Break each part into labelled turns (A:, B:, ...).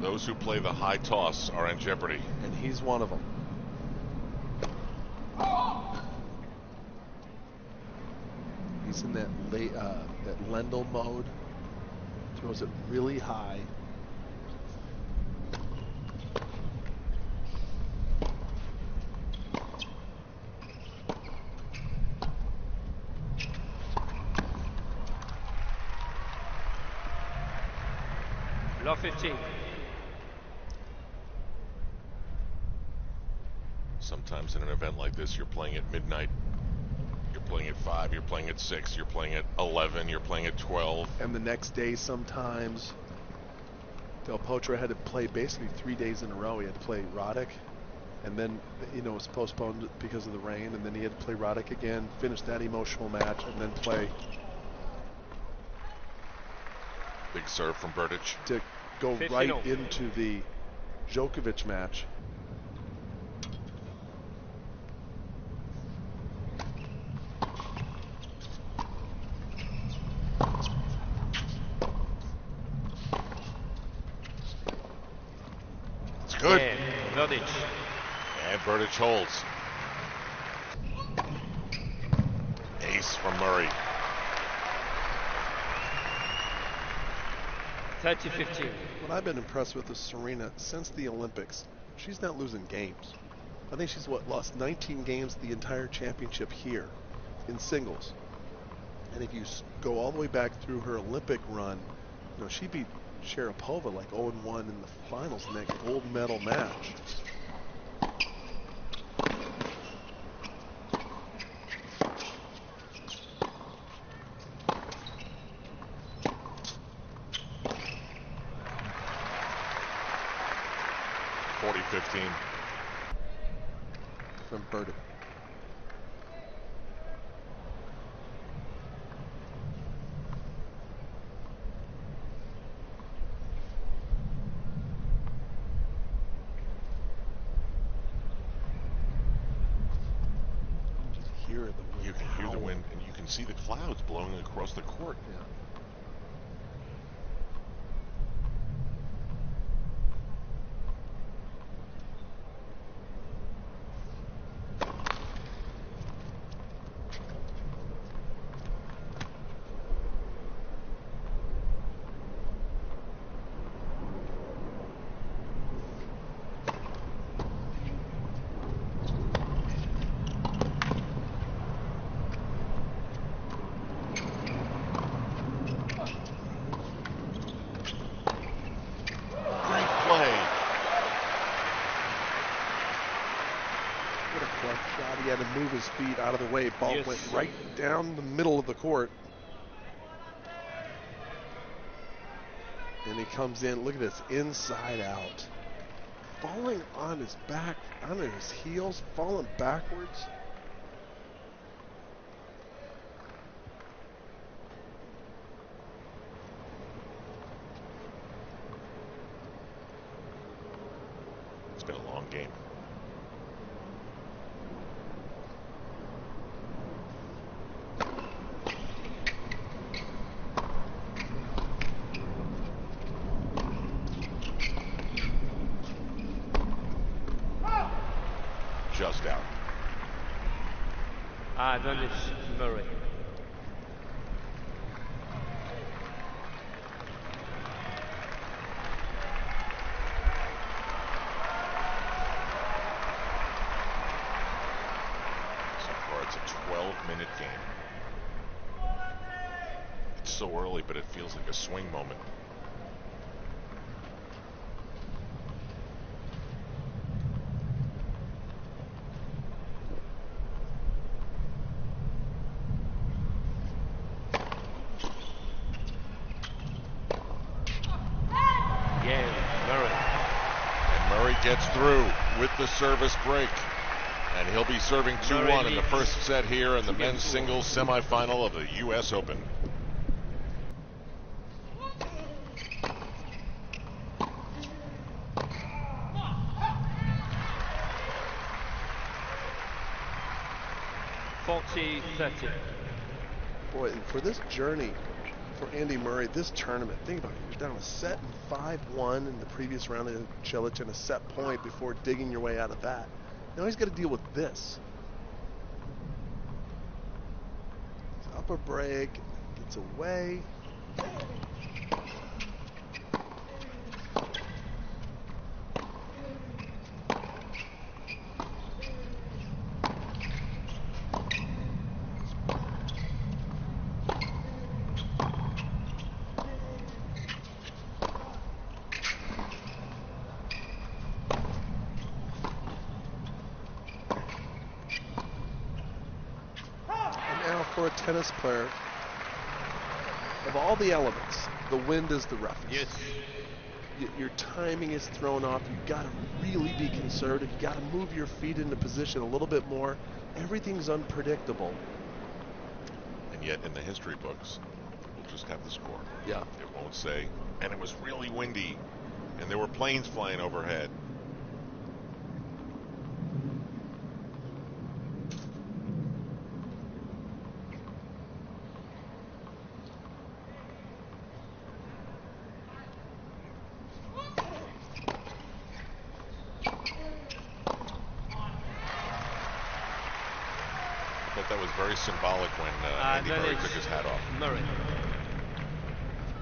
A: Those who play the high toss are in jeopardy.
B: And he's one of them. He's in that that Lendl mode. Throws it really high.
C: Love 15.
A: Sometimes in an event like this, you're playing at midnight. You're playing at 5, you're playing at 6, you're playing at 11, you're playing at 12.
B: And the next day sometimes, Del Potro had to play basically 3 days in a row. He had to play Roddick, and then, you know, it was postponed because of the rain, and then he had to play Roddick again, finish that emotional match, and then play.
A: Big serve from Berdych.
B: To go right into the Djokovic match.
A: Good.
C: Berdych.
A: And Berdych holds. Ace from Murray.
C: 30-15.
B: What I've been impressed with is Serena since the Olympics. She's not losing games. I think she's lost 19 games the entire championship here in singles. And if you go all the way back through her Olympic run, you know, she beat Sharapova like 0-1 in the finals in that gold medal match. From Berdych.
A: You can hear the wind, and you can see the clouds blowing across the court.
B: Yeah. He had to move his feet out of the way. Ball went right down the middle of the court. And he comes in. Look at this, inside out. Falling on his back, on his heels, falling backwards.
A: It's been a long game. Just out.
C: Advantage Murray.
A: So far it's a 12-minute game. It's so early, but it feels like a swing moment. Gets through with the service break, and he'll be serving 2-1 in the first set here in the men's singles semifinal of the U.S. Open.
C: Boy,
B: and for this journey for Andy Murray, this tournament, think about it. You're down a set in 5-1 in the previous round of Cilic and a set point before digging your way out of that. Now he's got to deal with this. He's up a break, gets away. For a tennis player, of all the elements, the wind is the roughest.
C: Yes.
B: Your timing is thrown off. You've got to really be conservative. You've got to move your feet into position a little bit more. Everything's unpredictable.
A: And yet, in the history books, we'll just have the score.
B: Yeah.
A: It won't say, and it was really windy, and there were planes flying overhead. That was very symbolic when Andy Murray took his hat off.
C: Murray.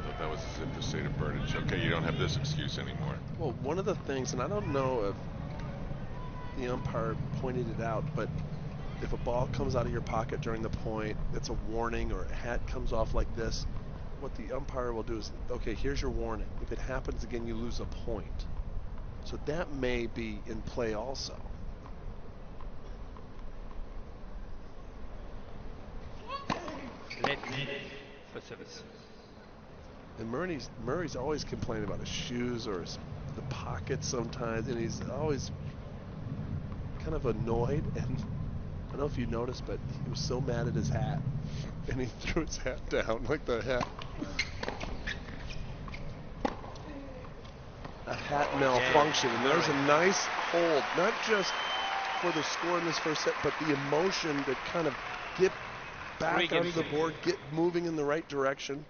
A: Thought that was as if to say to Berdych, okay, you don't have this excuse anymore.
B: Well, one of the things, and I don't know if the umpire pointed it out, but if a ball comes out of your pocket during the point, it's a warning, or a hat comes off like this, what the umpire will do is, okay, here's your warning. If it happens again, you lose a point. So that may be in play also.
C: For service.
B: And Murray's always complaining about his shoes or the pockets sometimes, and he's always kind of annoyed. And I don't know if you noticed, but he was so mad at his hat, and he threw his hat down like the hat. A hat malfunction, and there's a nice hold, not just for the score in this first set, but the emotion that kind of get back onto the board, get moving in the right direction.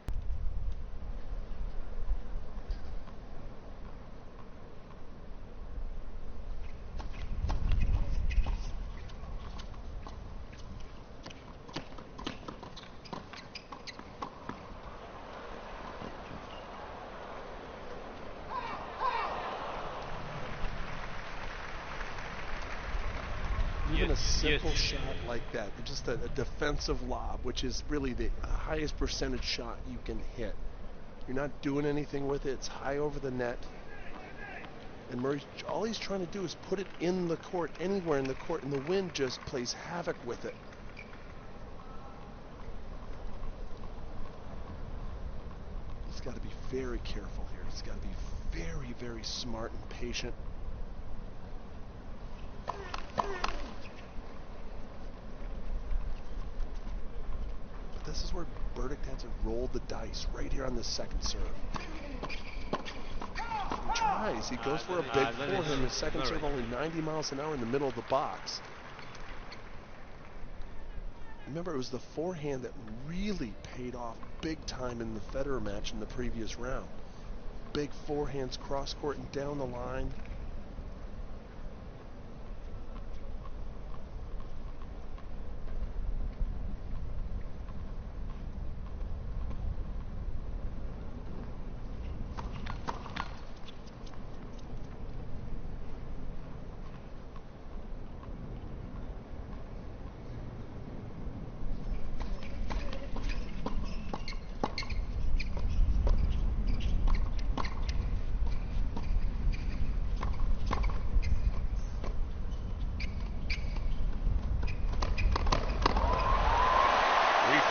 B: Even a simple shot like that, just a defensive lob, which is really the highest percentage shot you can hit. You're not doing anything with it. It's high over the net. And Murray, all he's trying to do is put it in the court, anywhere in the court, and the wind just plays havoc with it. He's got to be very careful here. He's got to be very, very smart and patient. This is where Berdych had to roll the dice right here on the second serve. He tries. He goes for a big forehand. His second serve only 90 miles an hour in the middle of the box. Remember, it was the forehand that really paid off big time in the Federer match in the previous round. Big forehands cross court and down the line.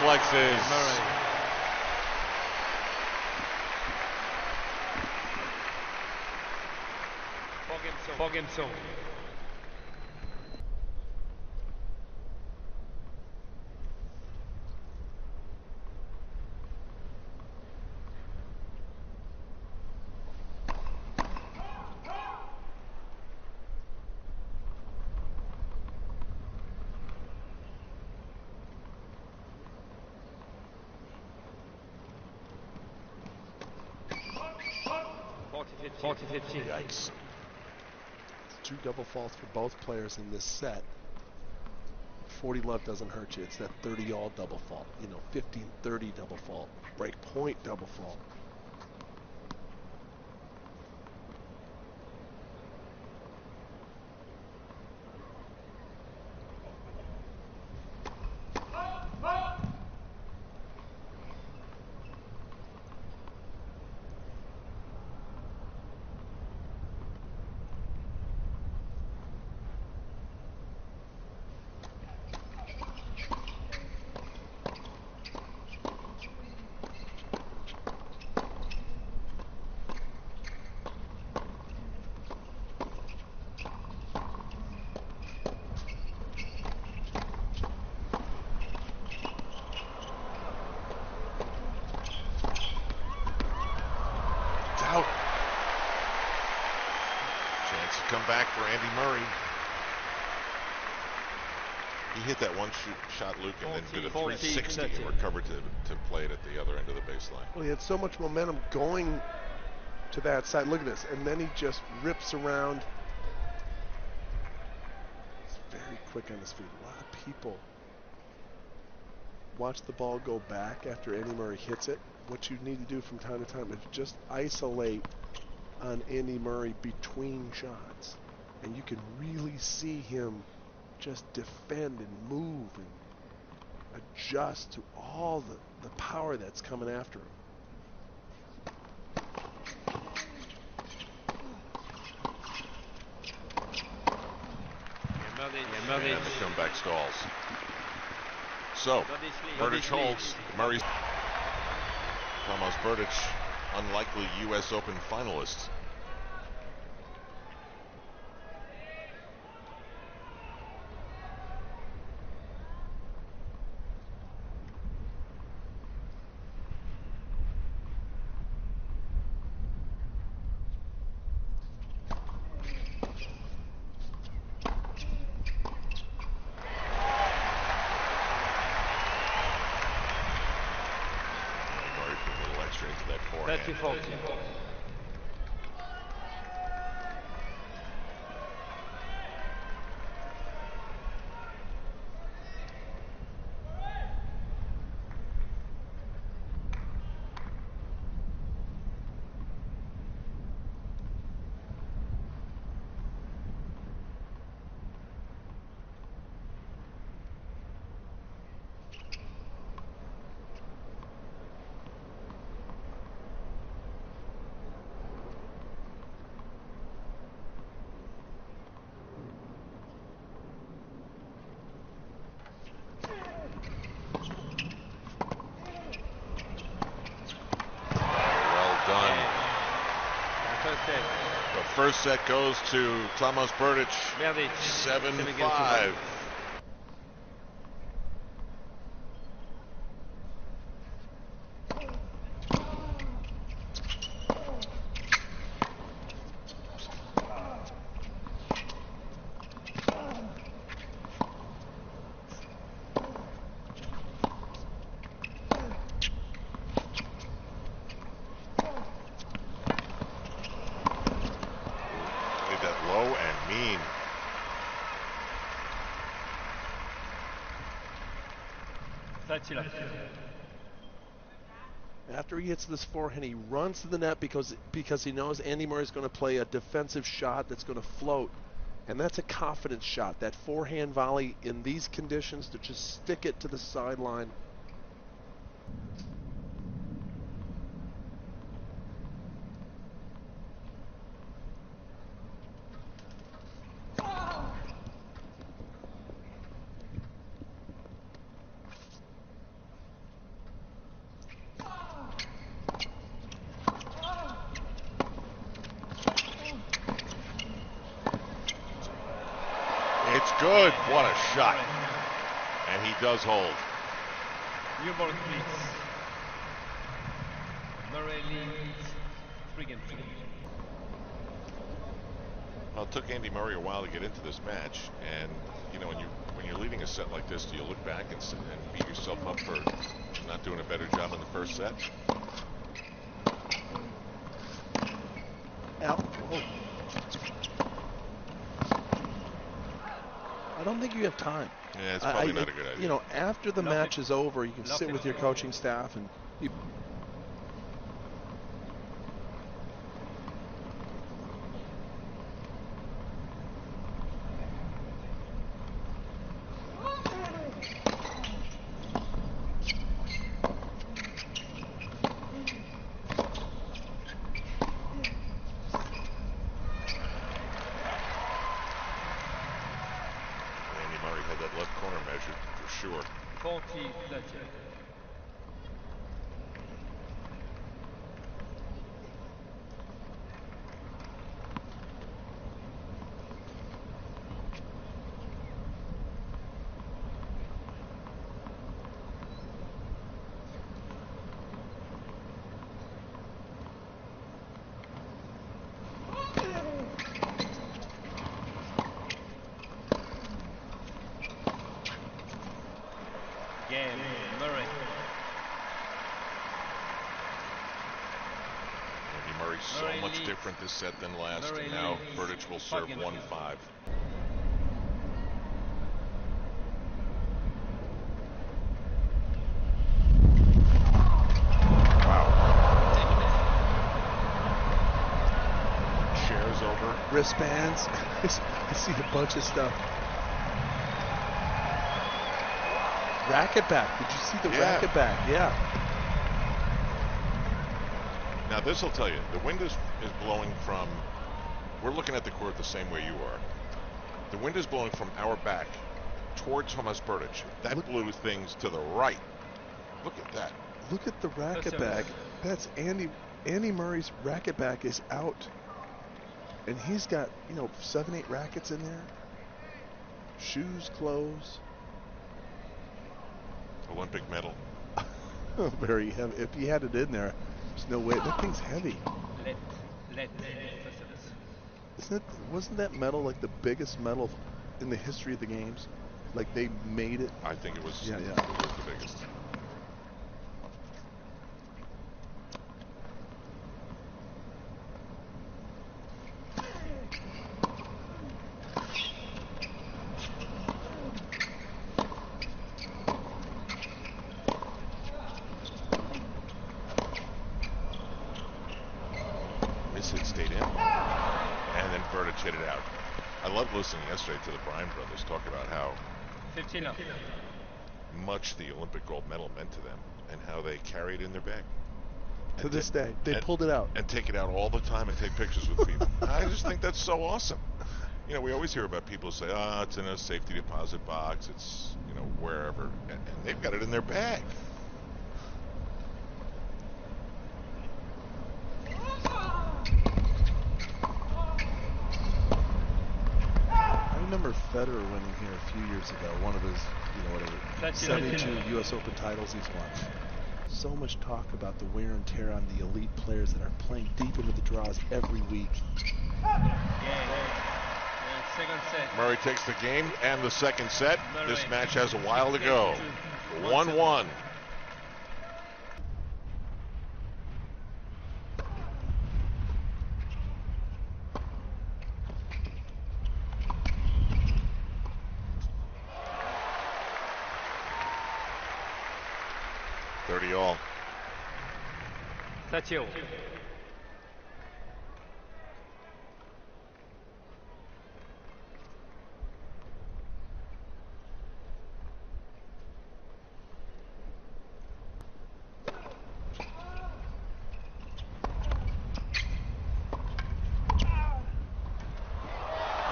A: Reflexes.
C: Fog him so. 40-15.
A: Yikes.
B: 2 double faults for both players in this set. 40 love doesn't hurt you. It's that 30 all double fault. 15-30 double fault. Break point double fault.
A: Out. Chance to come back for Andy Murray. He hit that one shot, Luke, and then did a 360 and recovered to play it at the other end of the baseline.
B: Well, he had so much momentum going to that side. Look at this. And then he just rips around. He's very quick on his feet. A lot of people watch the ball go back after Andy Murray hits it. What you need to do from time to time is just isolate on Andy Murray between shots. And you can really see him just defend and move and adjust to all the power that's coming after him.
A: And the comeback stalls. So, Berdych holds. Murray. Tomas Berdych, unlikely U.S. Open finalist. Into that forehand.
C: 30-40.
A: The first set goes to Tomas Berdych, 7-5. Low and mean.
B: After he hits this forehand, he runs to the net because he knows Andy Murray is going to play a defensive shot that's going to float. And that's a confidence shot. That forehand volley in these conditions, to just stick it to the sideline.
A: It's good. What a shot. And he does hold.
C: Newborn, please. Murray leads 3-3.
A: Well, it took Andy Murray a while to get into this match, and you know, when you're leading a set like this, do you look back and beat yourself up for not doing a better job in the first set?
C: Oh,
B: I don't think you have time.
A: Yeah, it's probably not a good idea.
B: You know, after the
C: Lock
B: match
C: it.
B: is over, you can
C: Lock
B: sit
C: it.
B: with your coaching staff and you
A: Andy Murray had that left corner measured for sure.
C: 40-30. Game, Murray.
A: Andy Murray so
C: Murray
A: much
C: leads.
A: different this set than last,
C: Murray
A: and now
C: leads.
A: Berdych will serve
C: Fucking
A: 1-5. Shares over.
B: wristbands. I see a bunch of stuff. Racket back. Did you see the
A: Yeah.
B: racket back? Yeah.
A: Now this will tell you, the wind is blowing from, we're looking at the court the same way you are. The wind is blowing from our back towards Tomas Berdych. That blew things to the right. Look at that.
B: Look at the racket
C: That's
B: back. That's Andy Murray's racket back is out. And he's got, 7, 8 rackets in there. Shoes, clothes.
A: Olympic medal.
B: Very heavy. If he had it in there, there's no way. That thing's heavy.
C: Let
B: Wasn't that medal like the biggest medal in the history of the games? Like they made it.
A: I think it was,
B: Yeah.
A: it was the biggest. Miss it stayed in, and then Berdych hit it out. I loved listening yesterday to the Bryan brothers talk about how
C: 15 up.
A: much the Olympic gold medal meant to them and how they carry it in their bag.
B: To this day, they pulled it out.
A: And take it out all the time and take pictures with people. I just think that's so awesome. We always hear about people say, oh, it's in a safety deposit box. It's, wherever. And they've got it in their bag.
B: I remember Federer winning here a few years ago. One of his,
C: That's
B: 72 U.S. Open titles he's won. So much talk about the wear and tear on the elite players that are playing deep into the draws every week.
C: Second set.
A: Murray takes the game and the second set.
C: Murray.
A: This match has a while to go. 1-1. All.
C: 30 all.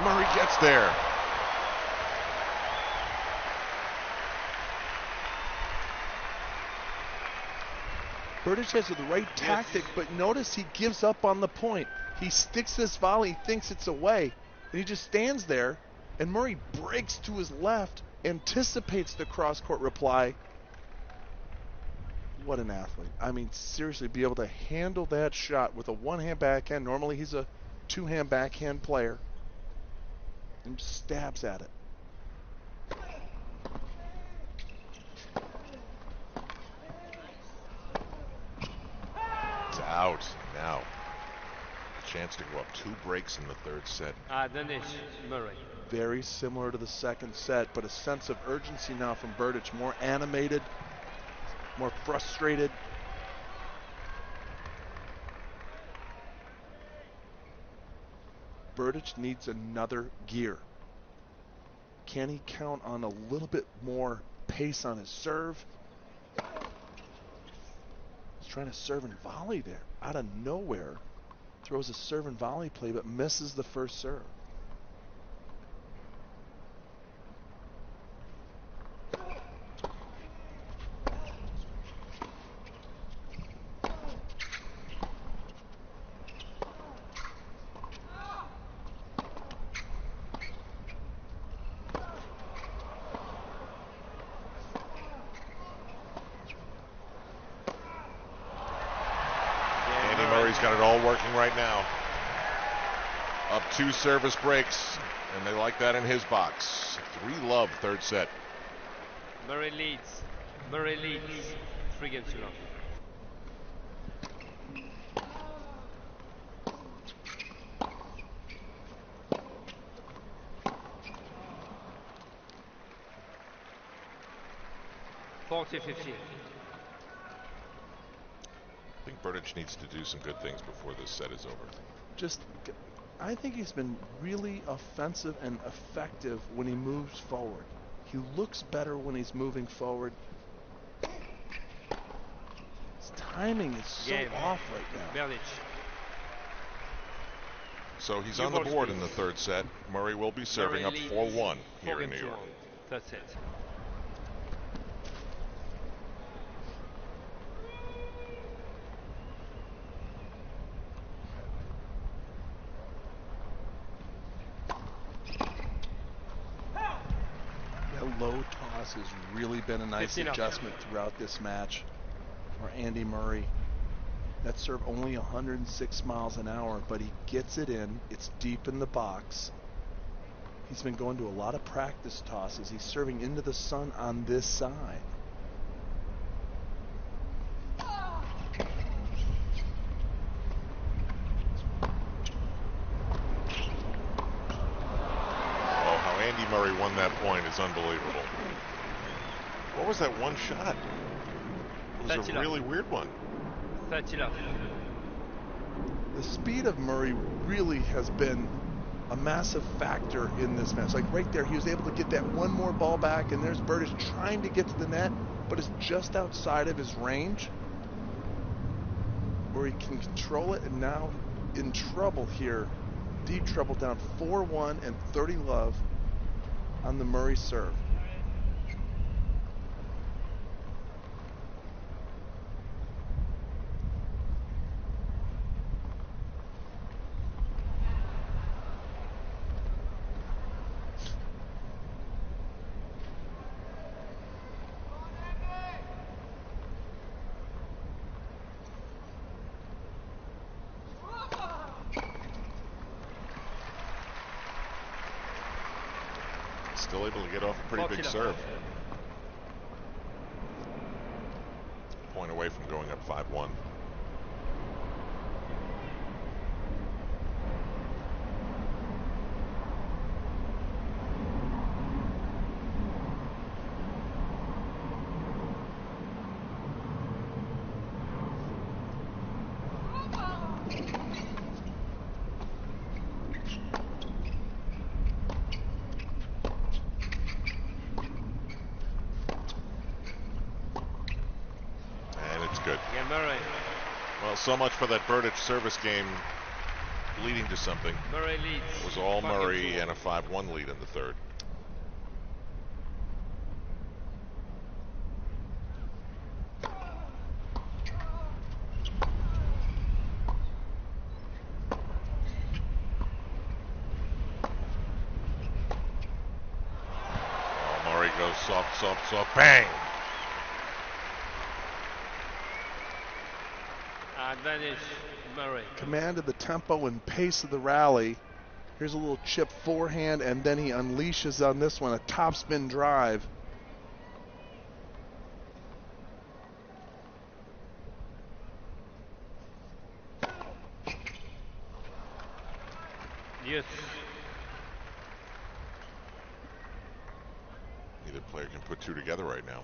A: Murray gets there.
B: Berdych has the right tactic, but notice he gives up on the point. He sticks this volley, thinks it's away, and he just stands there, and Murray breaks to his left, anticipates the cross-court reply. What an athlete. I mean, seriously, be able to handle that shot with a one-hand backhand. Normally he's a two-hand backhand player. And stabs at it.
A: It's out now. chance to go up 2 breaks in the third set.
C: Advantage, Murray.
B: Very similar to the second set, but a sense of urgency now from Berdych. More animated, more frustrated. Berdych needs another gear. Can he count on a little bit more pace on his serve? He's trying to serve and volley there. Out of nowhere, throws a serve and volley play, but misses the first serve.
A: He's got it all working right now. Up 2 service breaks, and they like that in his box. 3-love third set.
C: Murray leads. Murray leads. 3 games to love. $40-15.
A: I think Berdych needs to do some good things before this set is over.
B: I think he's been really offensive and effective when he moves forward. He looks better when he's moving forward. His timing is so off right now.
C: Berdych.
A: So he's on the board in the third set. Murray will be serving up 4-1 here in New York.
C: That's it.
B: Low toss has really been a nice adjustment throughout this match for Andy Murray. That serve only 106 miles an hour, but he gets it in. It's deep in the box. He's been going to a lot of practice tosses. He's serving into the sun on this side.
A: Andy Murray won that point is unbelievable. What was that one shot? It was a really weird one.
C: 30 love.
B: The speed of Murray really has been a massive factor in this match. Like right there, he was able to get that one more ball back, and there's Berdych trying to get to the net, but it's just outside of his range where he can control it, and now in trouble here. Deep trouble, down 4-1 and 30 love on the Murray serve.
A: Still able to get off a pretty big serve. Point away from going up 5-1. Well, so much for that Berdych service game leading to something.
C: Murray leads.
A: It was all Murray and a 5-1 lead in the third. Oh, Murray goes soft, soft, soft, bang!
C: Advantage, Murray.
B: Command of the tempo and pace of the rally. Here's a little chip forehand, and then he unleashes on this one a topspin drive.
C: Yes.
A: Neither player can put two together right now.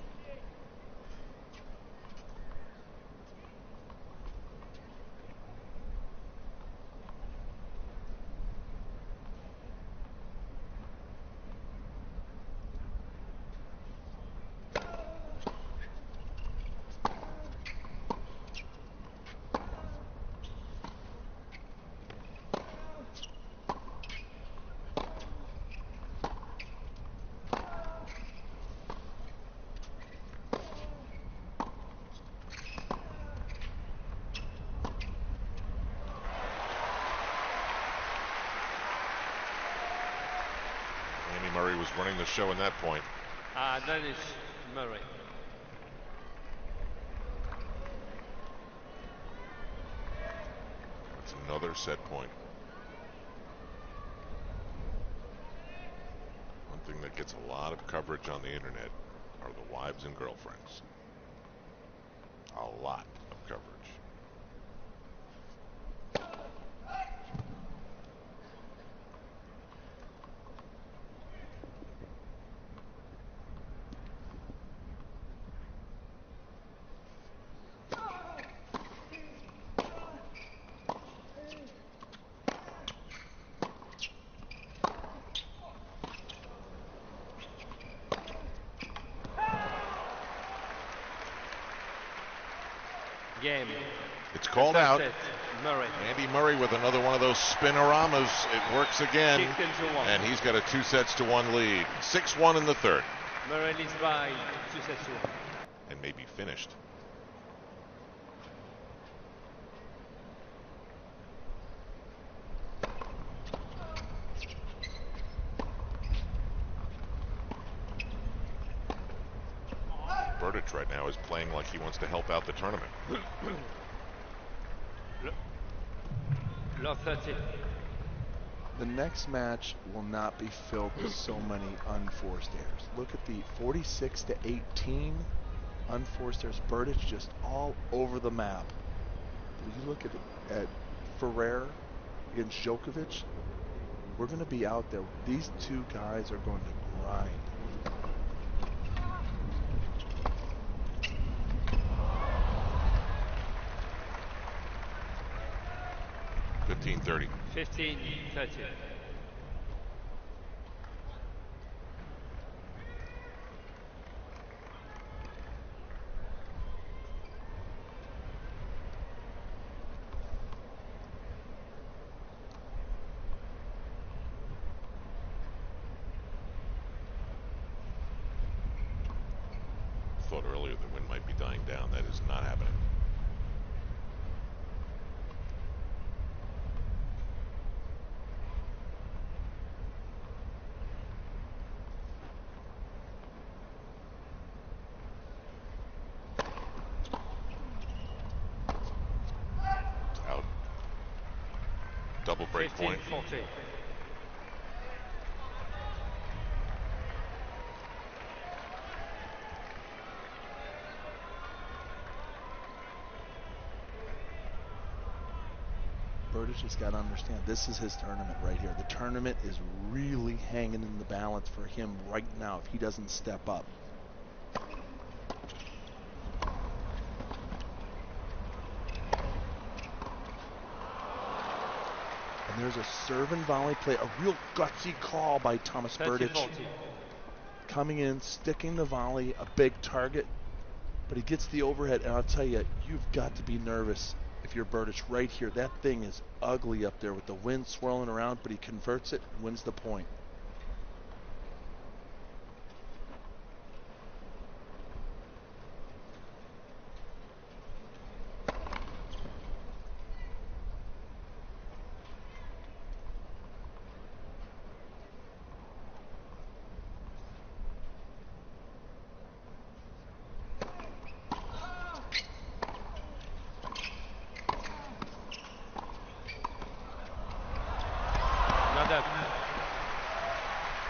A: Murray was running the show in that point.
C: That is Murray.
A: That's another set point. One thing that gets a lot of coverage on the internet are the wives and girlfriends. A lot of coverage.
C: Game.
A: It's called out.
C: Murray.
A: Andy Murray with another one of those spinoramas. It works again. And he's got a 2-1 lead. 6-1 in the third.
C: Murray leads by 2-1.
A: And maybe finished. Berdych right now is playing like he wants to help out the tournament.
C: Love 30.
B: The next match will not be filled with so many unforced errors. Look at the 46-18 unforced errors. Berdych just all over the map. If you look at Ferrer against Djokovic, we're going to be out there. These two guys are going to grind.
A: $15-30.
C: 15-30.
A: Thought earlier the wind might be dying down. That is not happening. Out. Double break point.
C: 15-14.
B: Berdych just got to understand, this is his tournament right here. The tournament is really hanging in the balance for him right now if he doesn't step up. And there's a serve and volley play, a real gutsy call by Tomas Berdych. Coming in, sticking the volley, a big target, but he gets the overhead, and I'll tell you, you've got to be nervous if you're Berdych right here. That thing is ugly up there with the wind swirling around, but he converts it and wins the point.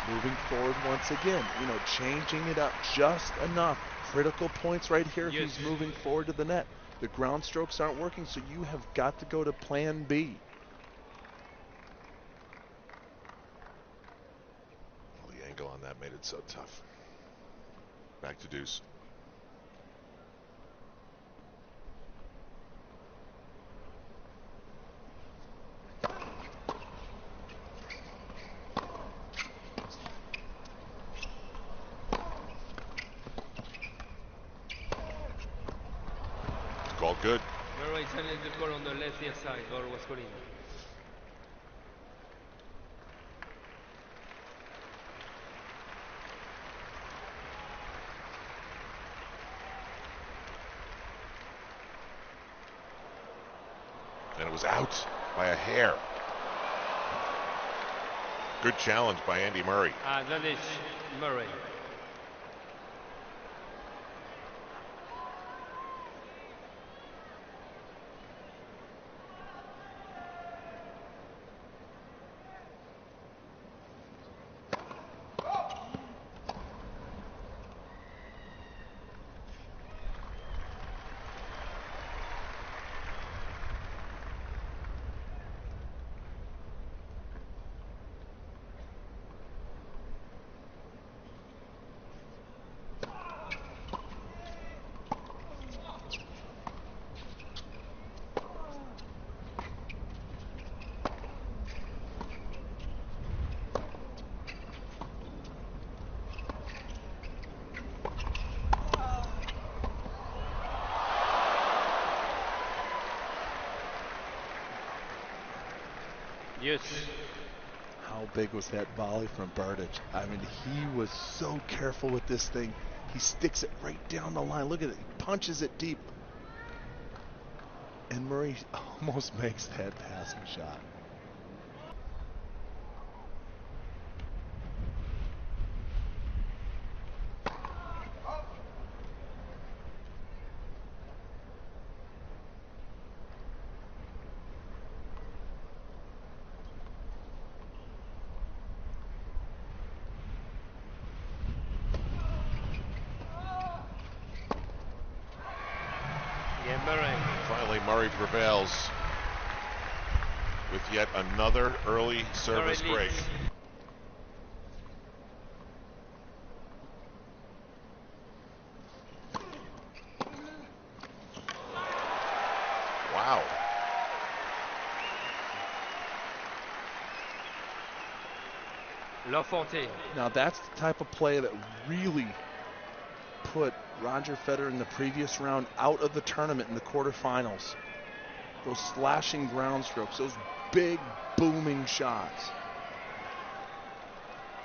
B: Moving forward once again, changing it up just enough. Critical points right here.
C: Yes.
B: He's moving forward to the net. The ground strokes aren't working, so you have got to go to plan B.
A: angle on that made it so tough. Back to deuce. Called good.
C: Murray sending the ball on the left ear side. Ball was calling.
A: And it was out by a hair. Good challenge by Andy Murray.
C: Advantage Murray. Yes.
B: How big was that volley from Berdych? I mean, he was so careful with this thing. He sticks it right down the line. Look at it. He punches it deep. And Murray almost makes that passing shot.
C: Yeah, Murray.
A: Finally, Murray prevails with yet another early service
C: Murray
A: break.
C: leads.
A: Wow.
C: Love 14.
B: Now that's the type of play that really put Roger Federer in the previous round out of the tournament in the quarterfinals. Those slashing ground strokes, those big booming shots.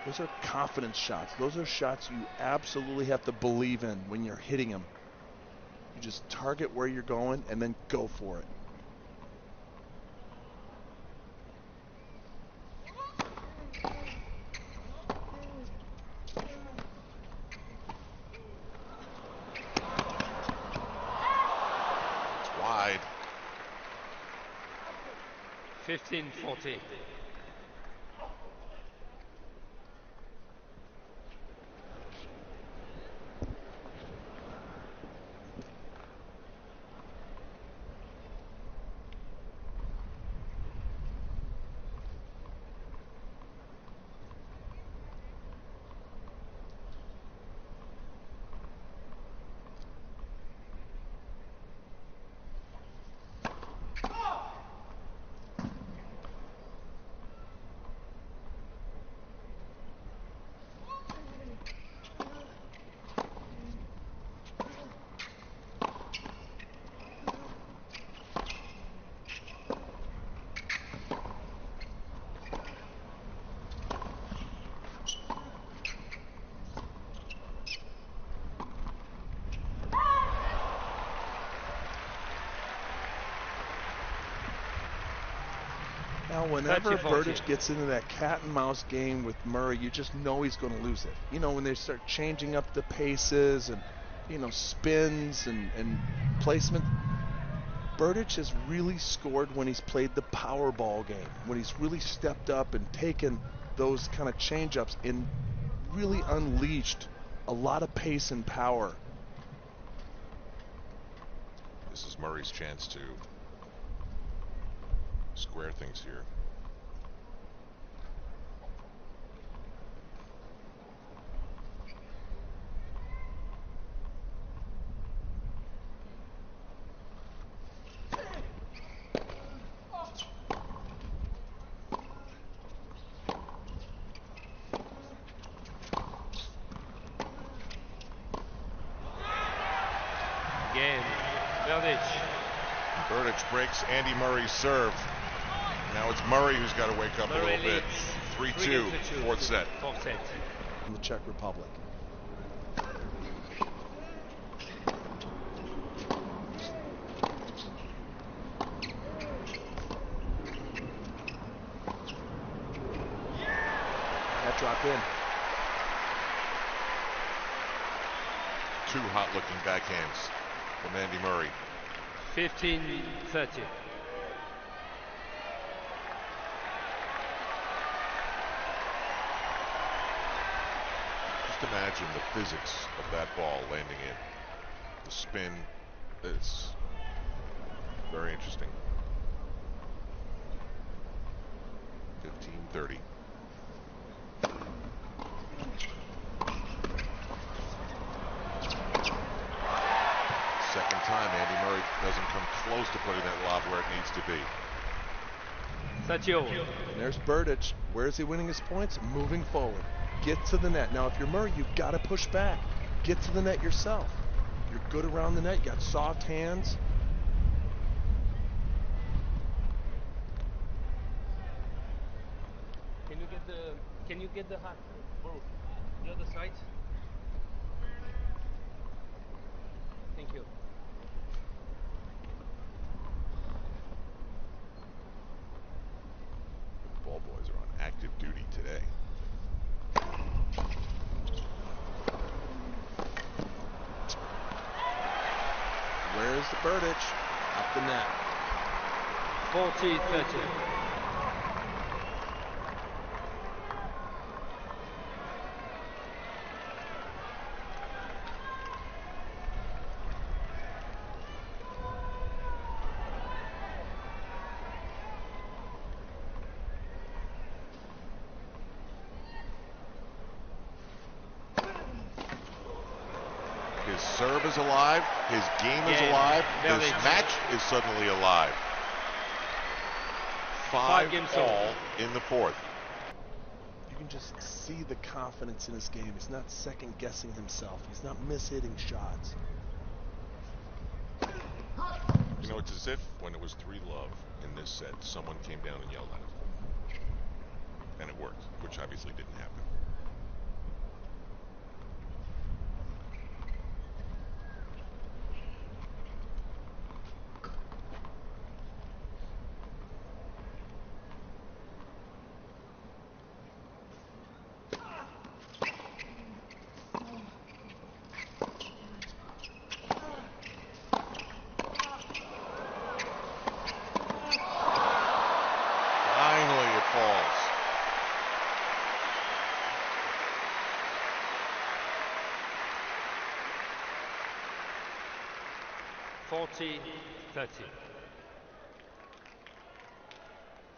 B: Those are confidence shots. Those are shots you absolutely have to believe in when you're hitting them. You just target where you're going and then go for it.
A: It's wide.
C: 15-14.
B: Now, whenever
C: 30-14.
B: Berdych gets into that cat and mouse game with Murray, you just know he's going to lose it. You know, when they start changing up the paces and, you know, spins and placement. Berdych has really scored when he's played the power ball game, when he's really stepped up and taken those kind of change-ups and really unleashed a lot of pace and power.
A: This is Murray's chance to square things here. Berdych breaks Andy Murray's serve. Now it's Murray who's got to wake up a little bit. 3-2, fourth set.
B: In the Czech Republic. That dropped in.
A: Two hot-looking backhands from Andy Murray.
C: 15-30.
A: Just imagine the physics of that ball landing in. The spin, it's very interesting. 15-30. Second time Andy Murray doesn't come close to putting that lob where it needs to be.
B: And there's Berdych. Where is he winning his points? Moving forward. Get to the net. Now, if you're Murray, you've got to push back. Get to the net yourself. You're good around the net. You got soft hands.
C: Can you get the hat? The other side? Thank you.
A: The ball boys are on active duty today.
B: Where's the Berdych? Up the net.
C: 40-30.
A: His serve is alive. His game is alive. This match is suddenly alive. 5-all in the fourth.
B: You can just see the confidence in his game. He's not second guessing himself. He's not mishitting shots.
A: You know, it's as if when it was 3-love in this set, someone came down and yelled at him. And it worked, which obviously didn't happen. Finally, it falls.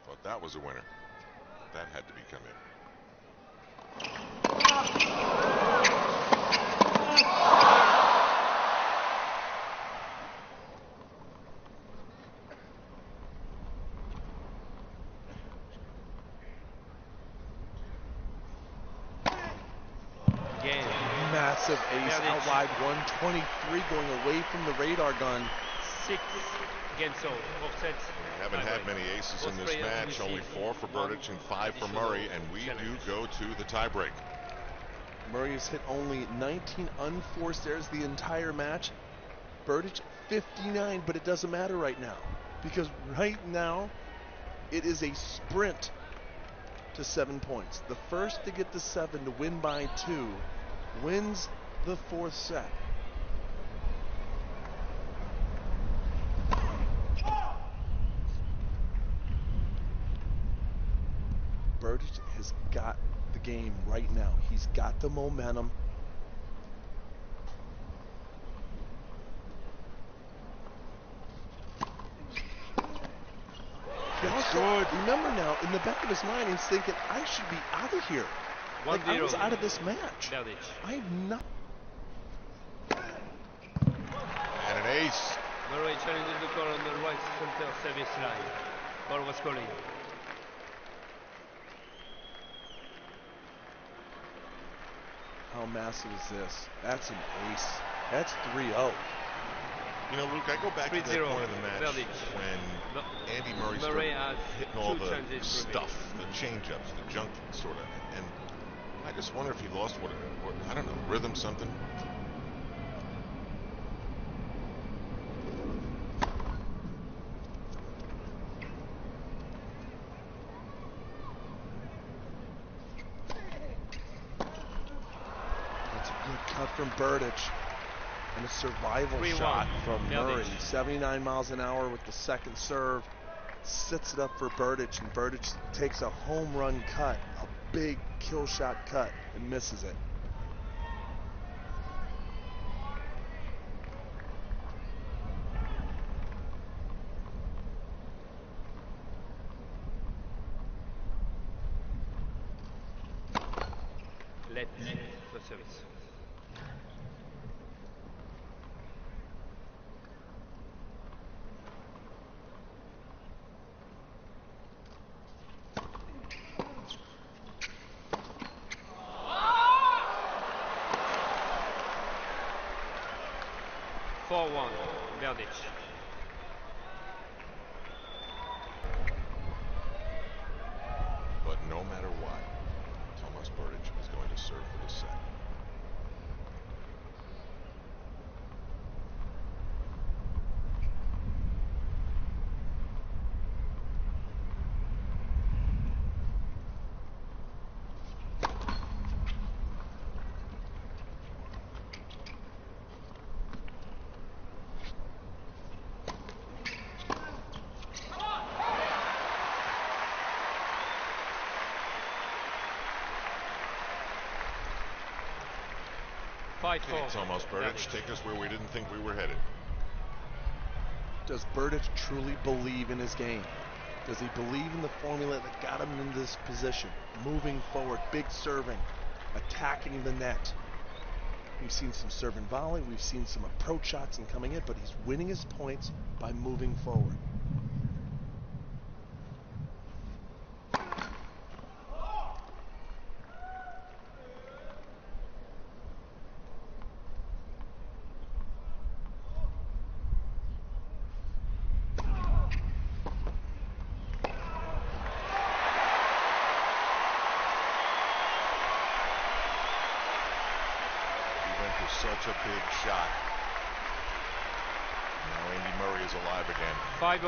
A: Thought that was a winner. That had to be come in.
B: Massive ace out wide, 123 going away from the radar gun.
C: 6 against all.
A: We haven't had many aces in this match, only 4 for Berdych and 5 for Murray, and we do go to the tiebreak.
B: Murray has hit only 19 unforced errors the entire match. Berdych 59, but it doesn't matter right now because right now it is a sprint to 7 points. The first to get to 7 to win by 2 wins the fourth set. Berdych has got the game right now. He's got the momentum. Good. Remember now, in the back of his mind, he's thinking, I should be out of here. Like, I was out of this match. I'm not.
A: And an ace.
C: Murray challenges the core on the right center service line. Ball was calling.
B: How massive is this? That's an ace. That's 3-0.
A: You know, Luke, I go back to that
C: 3-0.
A: point in the match
C: Berdych.
A: when Andy Murray
C: Murray
A: started
C: has
A: hitting all
C: 2
A: the
C: chances
A: stuff, the change-ups, the junk sort of, and I just wonder if he lost what I don't know, rhythm, something.
B: That's a good cut from Berdych. And a survival
C: 3-1.
B: shot from Murray.
C: Berdych.
B: 79 miles an hour with the second serve. Sits it up for Berdych, and Berdych takes a home run cut, a big kill shot cut, and misses it.
C: Let the service. Berdych.
A: But no matter what, Tomas Berdych is going to serve for the set. Okay, Tomas Berdych, take us where we didn't think we were headed.
B: Does Berdych truly believe in his game? Does he believe in the formula that got him in this position? Moving forward, big serving, attacking the net. We've seen some serve and volley, we've seen some approach shots and coming in, but he's winning his points by moving forward.
A: Such a big shot. Now Andy Murray is alive again.
C: 5-0.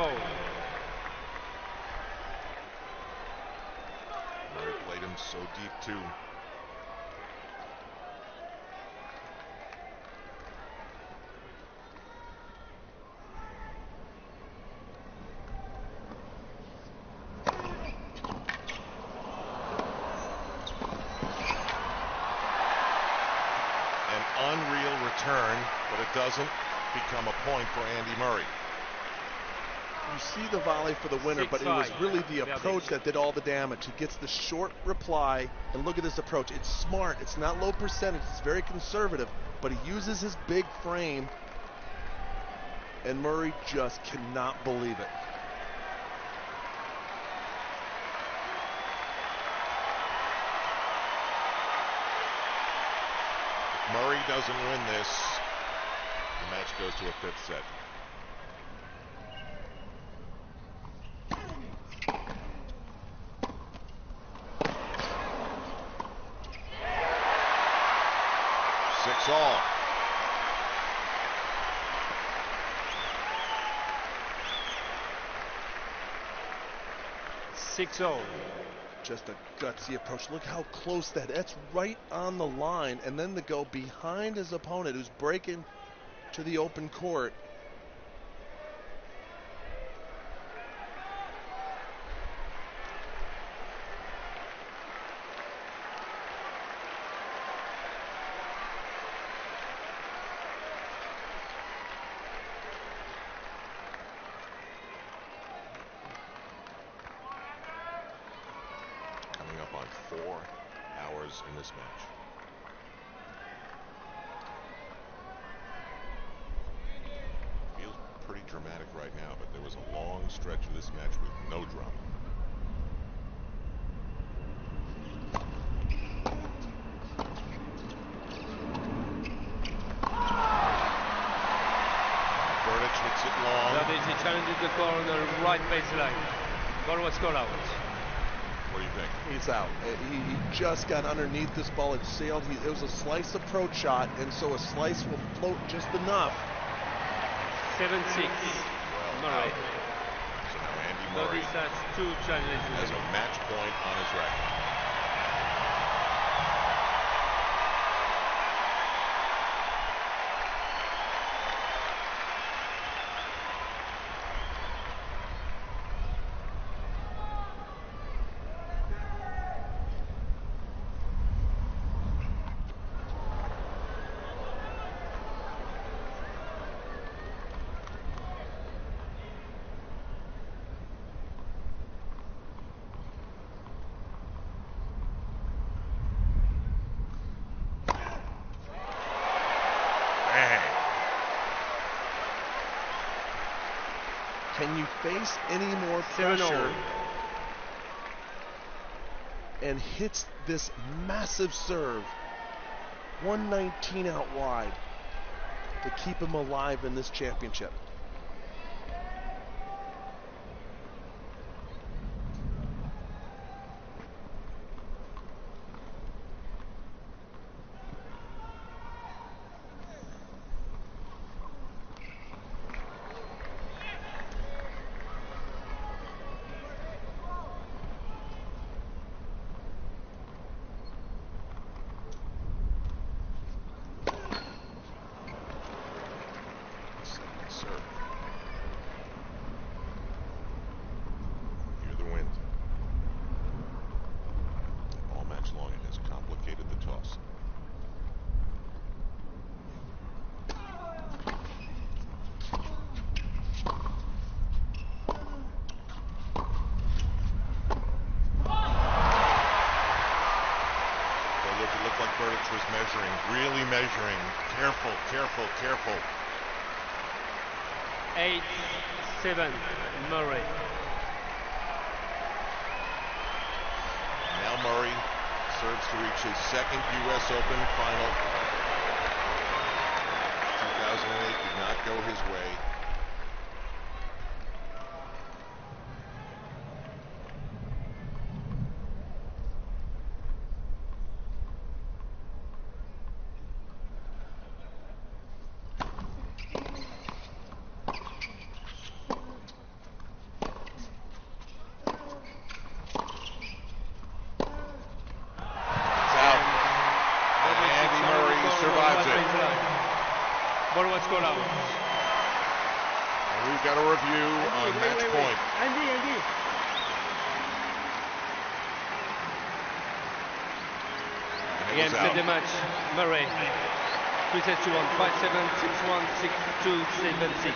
A: Murray played him so deep too. Unreal return, but it doesn't become a point for Andy Murray.
B: You see the volley for the winner, but it was really the approach that did all the damage. He gets the short reply, and look at this approach. It's smart. It's not low percentage. It's very conservative, but he uses his big frame, and Murray just cannot believe it.
A: Murray doesn't win this, the match goes to a fifth set. Six all.
B: Just a gutsy approach. Look how close that's right on the line, and then to go behind his opponent who's breaking to the open court.
A: Up on 4 hours in this match. Feels pretty dramatic right now, but there was a long stretch of this match with no drama.
C: the ball on the right baseline. Ball was called out.
A: What do you think?
B: He's out. He just got underneath this ball. It sailed. It was a slice approach shot, and so a slice will float just enough.
C: 7-6.
A: Well,
C: Murray.
A: so now Andy Murray
C: Berdych has 2 challenges.
A: has a match point on his racket.
B: Can you face any more
C: 7-0.
B: pressure? And hits this massive serve. 119 out wide to keep him alive in this championship. Berdych was measuring, really measuring. Careful, careful, careful.
C: 8-7, Murray.
A: Now Murray serves to reach his second U.S. Open final. 2008 did not go his way.
C: Score out.
A: And we've got a review on match point.
C: Andy. Again, play the match. Murray. 3-2-1, 5-7, 6-1, 6-2, 7-6.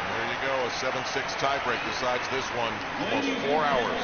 A: There you go. A 7-6 tiebreak decides this one. Almost 4 hours.